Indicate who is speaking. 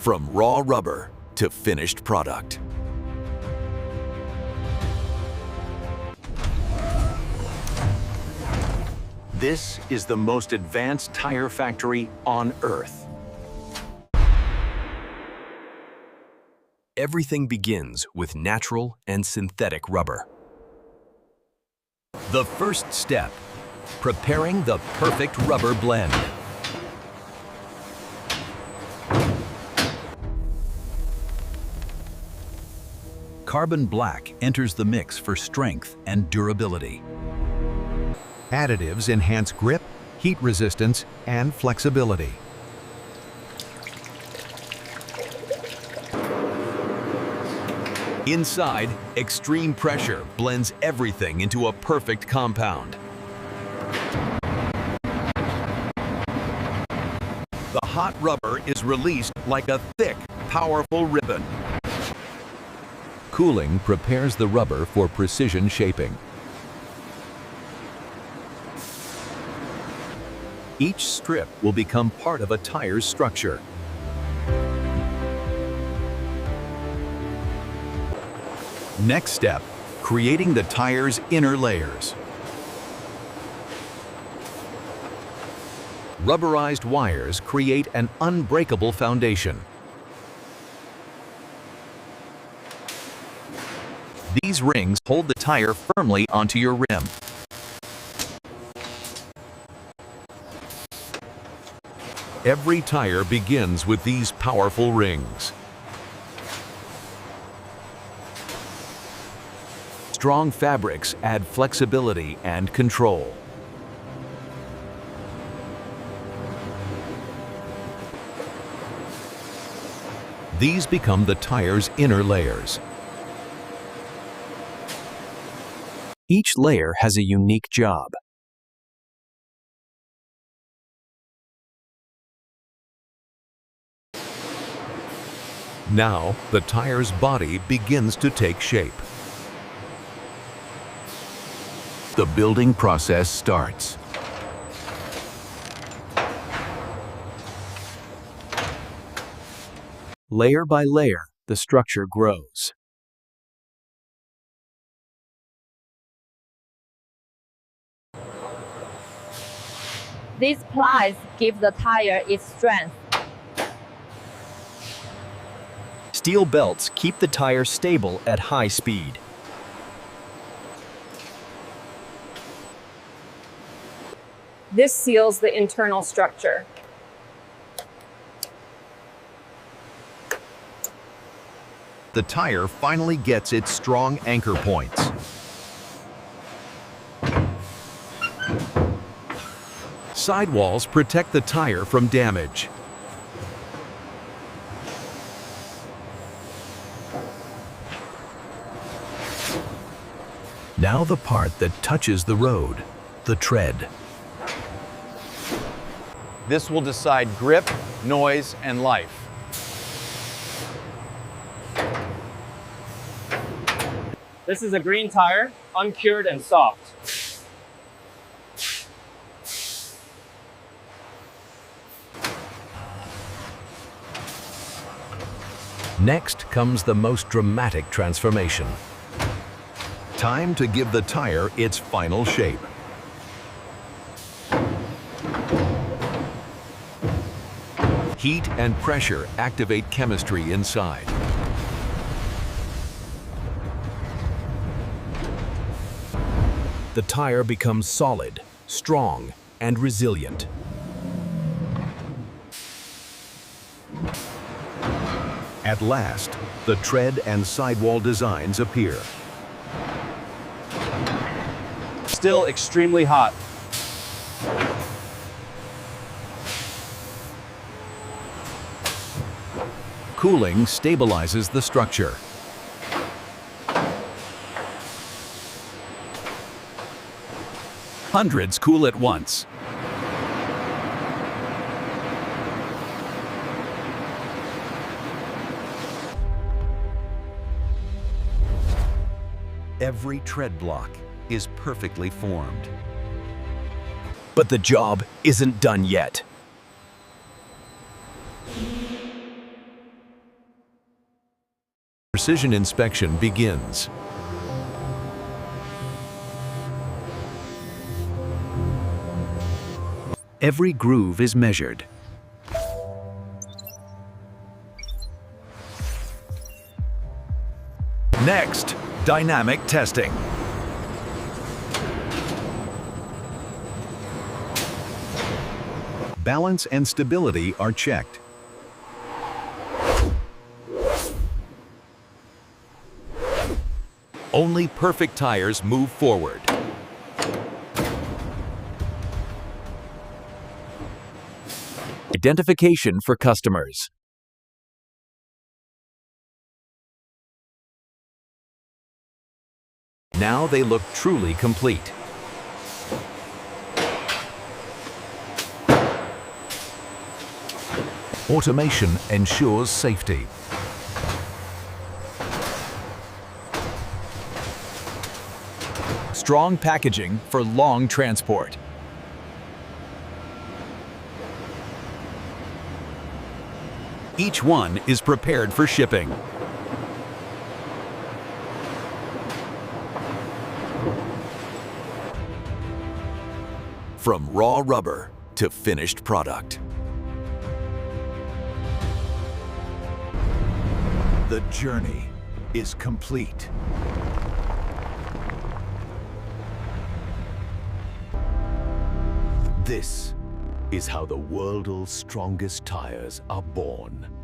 Speaker 1: from raw rubber to finished product. This is the most advanced tire factory on Earth. Everything begins with natural and synthetic rubber. The first step, preparing the perfect rubber blend. Carbon black enters the mix for strength and durability.
Speaker 2: Additives enhance grip, heat resistance, and flexibility.
Speaker 1: Inside, extreme pressure blends everything into a perfect compound. The hot rubber is released like a thick, powerful ribbon. Cooling prepares the rubber for precision shaping. Each strip will become part of a tire's structure. Next step, creating the tire's inner layers. Rubberized wires create an unbreakable foundation. These rings hold the tire firmly onto your rim. Every tire begins with these powerful rings. Strong fabrics add flexibility and control. These become the tire's inner layers. Each layer has a unique job. Now, the tire's body begins to take shape. The building process starts. Layer by layer, the structure grows.
Speaker 3: These plies give the tire its strength.
Speaker 4: Steel belts keep the tire stable at high speed.
Speaker 5: This seals the internal structure.
Speaker 2: The tire finally gets its strong anchor points.
Speaker 1: Sidewalls protect the tire from damage. Now the part that touches the road, the tread.
Speaker 6: This will decide grip, noise, and life.
Speaker 5: This is a green tire, uncured and soft.
Speaker 1: Next comes the most dramatic transformation. Time to give the tire its final shape. Heat and pressure activate chemistry inside. The tire becomes solid, strong, and resilient. At last, the tread and sidewall designs appear.
Speaker 6: Still extremely hot.
Speaker 1: Cooling stabilizes the structure. Hundreds cool at once. Every tread block is perfectly formed. But the job isn't done yet. Precision inspection begins.
Speaker 7: Every groove is measured.
Speaker 1: Next, dynamic testing.
Speaker 2: Balance and stability are checked.
Speaker 1: Only perfect tires move forward. Identification for customers. Now they look truly complete. Automation ensures safety.
Speaker 4: Strong packaging for long transport.
Speaker 1: Each one is prepared for shipping. From raw rubber to finished product. The journey is complete. This is how the world's strongest tires are born.